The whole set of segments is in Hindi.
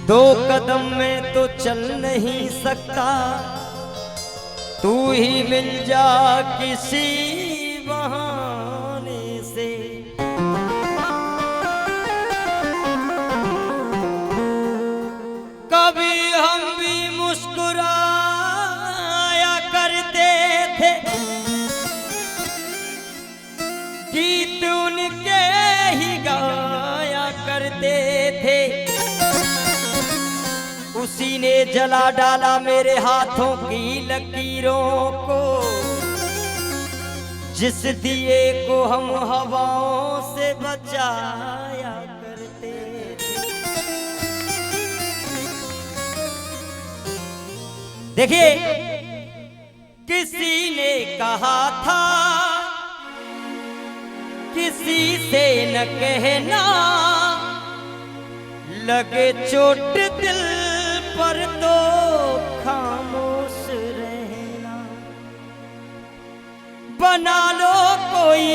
दो कदम में तो चल नहीं सकता, तू ही मिल जा किसी बहाने से। कभी हम भी मुस्कुराया करते थे, गीत उनके ही गाया करते थे। उसी ने जला डाला मेरे हाथों की लकीरों को, जिस दिए को हम हवाओं से बचाया करते थे। देखिए, किसी ने कहा था किसी से न कहना, लगे चोट दिल पर तो खामोश रहना। बना लो कोई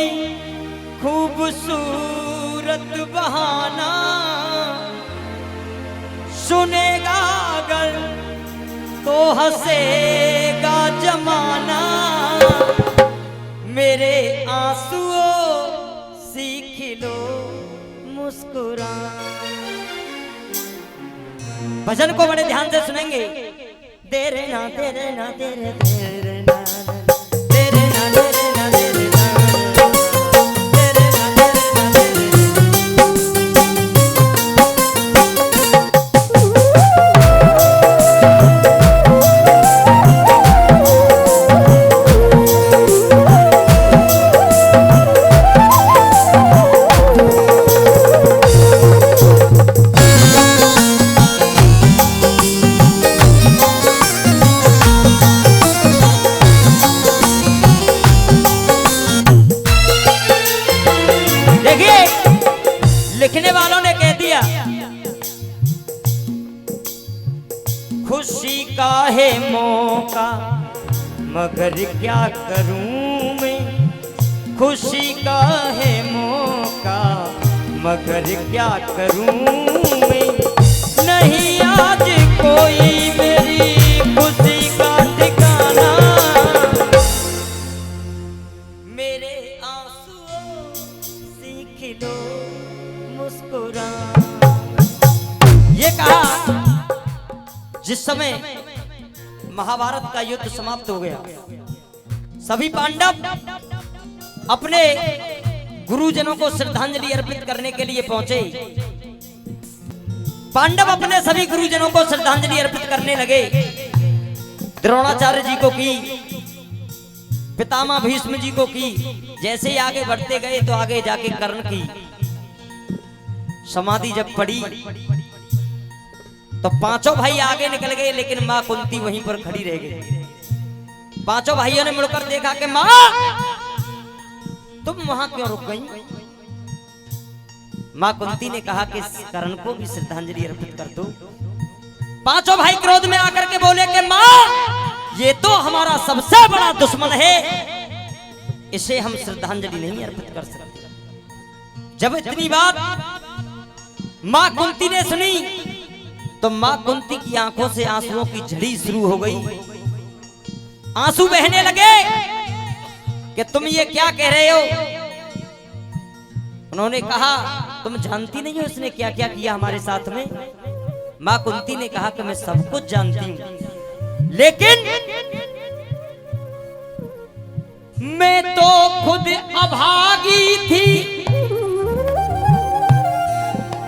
खूबसूरत बहाना, सुनेगा अगर तो हंसेगा जमाना। मेरे आंसुओं सीख लो मुस्कुरा। भजन को बड़े ध्यान से सुनेंगे। तेरे ना तेरे ना तेरे तेरे ना तेरे ना तेरे ना तेरे ना तेरे ना तेरे ना तेरे। लिखने वालों ने कह दिया, खुशी का है मौका मगर क्या करूं मैं। खुशी का है मौका मगर क्या करूं मैं। नहीं आज कोई मेरी खुशी का ठिकाना। मेरे आंसुओं सीख लो मुस्कुरा। ये कहा जिस समय महाभारत का युद्ध समाप्त हो गया, सभी पांडव अपने गुरुजनों को श्रद्धांजलि अर्पित करने के लिए पहुंचे। पांडव अपने सभी गुरुजनों को श्रद्धांजलि अर्पित करने लगे। द्रोणाचार्य जी को की, पितामह भीष्म जी को की। जैसे ही आगे बढ़ते गए तो आगे जाके कर्ण की समाधि जब पड़ी तो पांचों भाई आगे निकल गए, लेकिन मां कुंती वहीं पर खड़ी रह गई। पांचों भाइयों ने मुड़कर देखा कि मां तुम वहां क्यों रुक गई। मां कुंती ने कहा कि कर्ण को भी श्रद्धांजलि अर्पित कर दो। पांचों भाई क्रोध में आकर के बोले कि मां ये तो हमारा सबसे बड़ा दुश्मन है, इसे हम श्रद्धांजलि नहीं अर्पित कर सकते। जब इतनी बात मां कुंती ने सुनी तो मां कुंती की आंखों से आंसुओं की झड़ी शुरू हो गई। आंसू बहने लगे कि तुम ये क्या कह रहे हो। उन्होंने कहा तुम जानती नहीं हो इसने क्या क्या किया हमारे साथ में। मां कुंती ने कहा कि मैं सब कुछ जानती हूं, लेकिन मैं तो खुद अभागी थी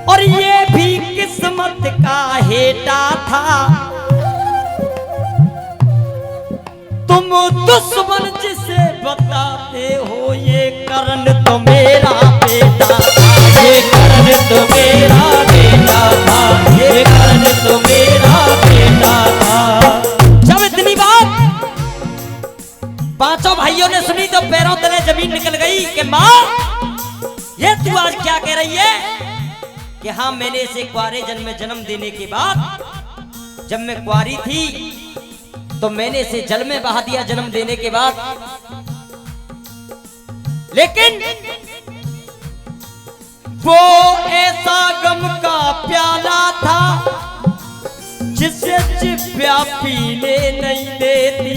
और ये भी किस्मत का हेटा था। तुम दुश्मन जिसे बताते हो ये कर्ण तो मेरा बेटा था। ये कर्ण तो मेरा बेटा था। ये कर्ण तो मेरा बेटा था। जब इतनी बात पांचों भाइयों ने सुनी तो पैरों तले जमीन निकल गई कि मां ये तू आज क्या कह रही है कि हाँ मैंने इसे कुंवारे जन्म में जन्म देने के बाद जब मैं कुंवारी थी तो मैंने इसे जल में बहा दिया जन्म देने के बाद, लेकिन वो ऐसा गम का प्याला था छिप्या पीने नहीं देती।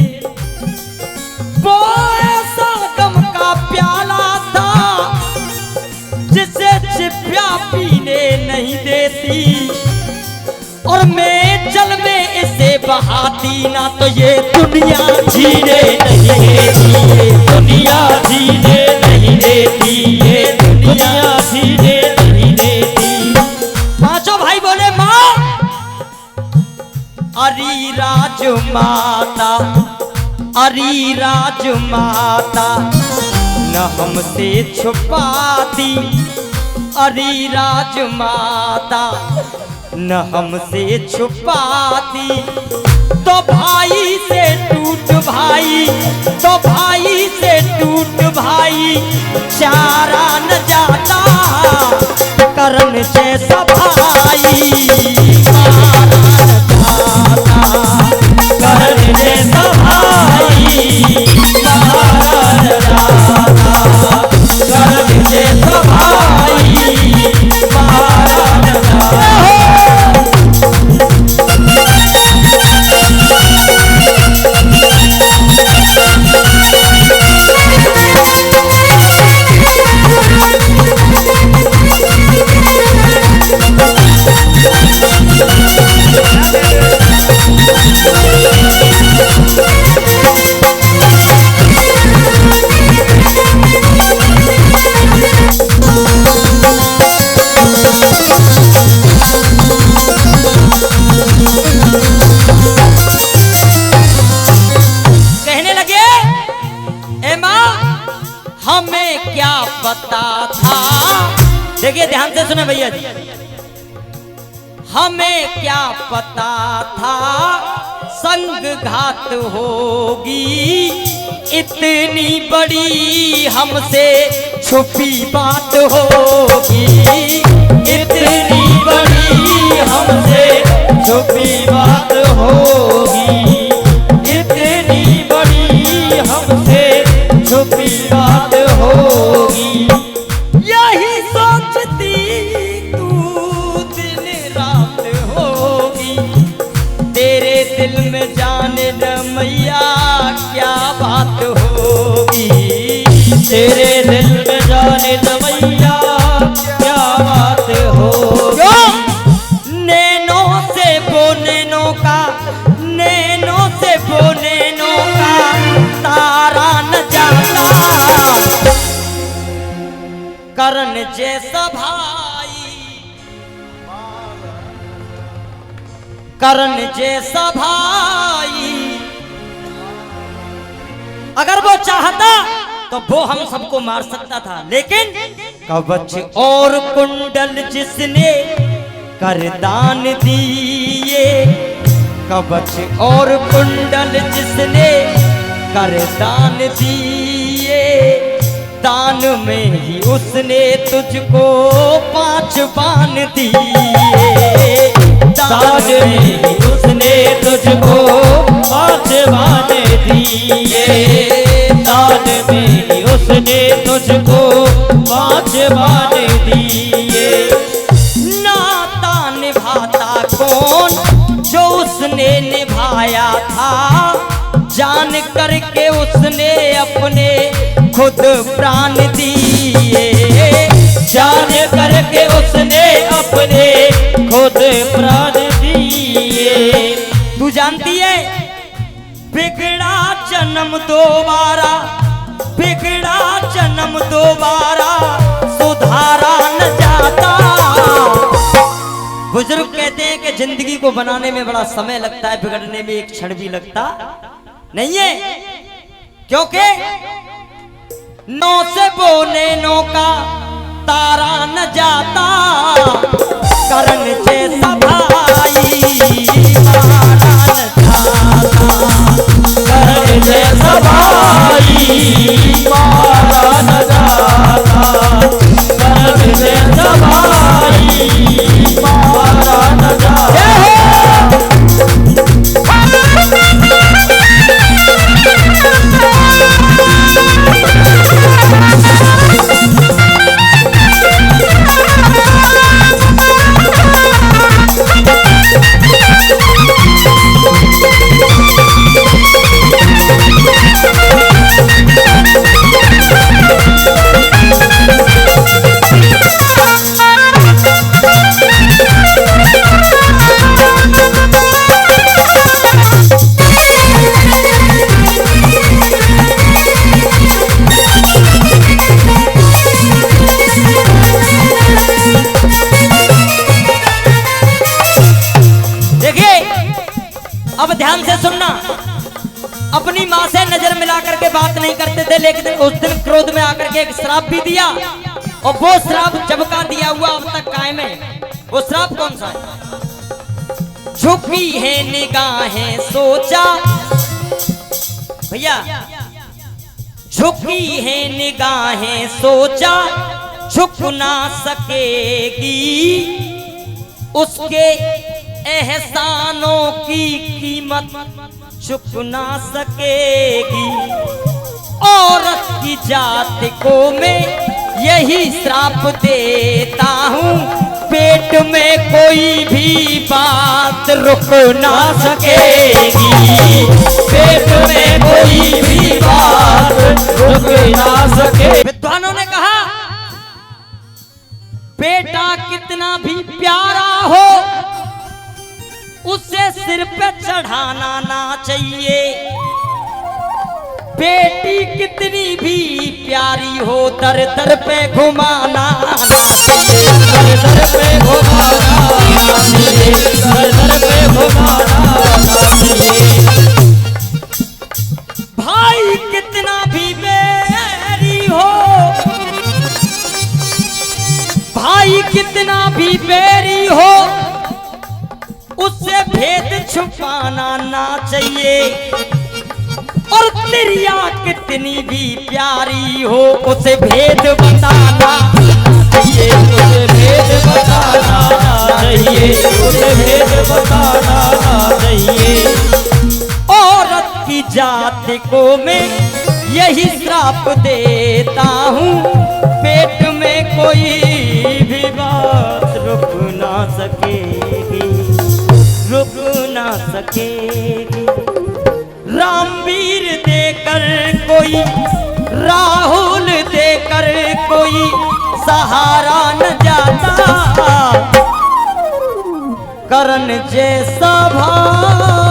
वो ऐसा गम का प्याला था जिसे छिप्या पीने नहीं देती, और मैं जल में इसे बहाती ना तो ये दुनिया जीने नहीं देती, ये दुनिया जीने नहीं देती, ये दुनिया जीने नहीं देती। पांचों भाई बोले माँ, अरी राजमाता, अरी राजमाता न हमसे छुपाती, अरी राजमाता न हमसे छुपाती। तो भाई से टूट भाई, तो भाई से टूट भाई, चारा न जाता, करण जैसा भाई मारा न जाता, करण जैसा भाई मारा न जाता, करण जैसा भाई मारा न जाता। हमें क्या पता था, देखिए ध्यान से सुने भैया जी, हमें क्या पता था संग घात होगी, इतनी बड़ी हमसे छुपी बात होगी, इतनी बड़ी हमसे छुपी बात होगी, इतनी बड़ी हमसे छुपी बात होगी। यही सोचती तू दिन रात होगी, तेरे दिल में जाने न मैया क्या बात होगी, तेरे दिल में जाने न मैया क्या बात होगी। नैनों से वो नैनों का, नैनों से वो नैनों का तारा न जाता, करण जैसा भाई, करण जैसा भाई। अगर वो चाहता तो वो हम सबको मार सकता था, लेकिन कवच और कुंडल जिसने कर दान दिए, कवच और कुंडल जिसने कर दान दिए, दान में ही उसने तुझको 5 बाण दिए, दान में ही उसने तुझको 5 बाण दिए, दान में ही उसने तुझको 5 बाण दिए। नाता निभाता कौन जो उसने निभाया था, जान करके उसने अपने खुद प्राण दिए, जान करके उसने अपने खुद प्राण दिए। तू जानती है बिगड़ा जन्म दोबारा, बिगड़ा जन्म दोबारा सुधारा न जाता। बुजुर्ग कहते हैं कि जिंदगी को बनाने में बड़ा समय लगता है, बिगड़ने में एक क्षण भी लगता नहीं है, क्योंकि नौ से बोने नौ का तारा न जाता, करण जैसा भाई मारा न जाता, करण जैसा भाई मारा न जाता, करण जैसा भाई मारा न जाता। अब ध्यान से सुनना, अपनी माँ से नजर मिला करके बात नहीं करते थे, लेकिन उस दिन क्रोध में आकर के एक श्राप भी दिया, और वो श्राप जब का दिया हुआ अब तक कायम है। वो श्राप कौन सा है? झुकी है निगाहें सोचा, भैया झुकी है निगाहें सोचा झुक ना सकेगी, उसके एहसानों की कीमत चुक ना सकेगी। औरत की जात को मैं यही श्राप देता हूँ, पेट में कोई भी बात रुक ना सकेगी, पेट में कोई भी बात रुक ना सके। विद्वानों ने कहा बेटा कितना भी प्यारा हो उसे सिर पे चढ़ाना ना चाहिए, बेटी कितनी भी प्यारी हो दर दर पे घुमाना ना चाहिए, दर दर पे घुमाना ना चाहिए, दर दर पे घुमाना ना चाहिए। भाई कितना भी बैरी हो, भाई कितना भी बैरी हो उससे भेद छुपाना ना चाहिए, और तिरिया कितनी भी प्यारी हो उसे भेद बताना चाहिए, उसे भेद बताना चाहिए, उसे भेद बताना चाहिए। औरत की जात को मैं यही श्राप देता हूँ, पेट में कोई भी बात रुक ना सकेगी, रुक ना सकेगी। रामवीर देकर कोई, राहुल देकर कोई सहारा न जाता, करण जैसा भाई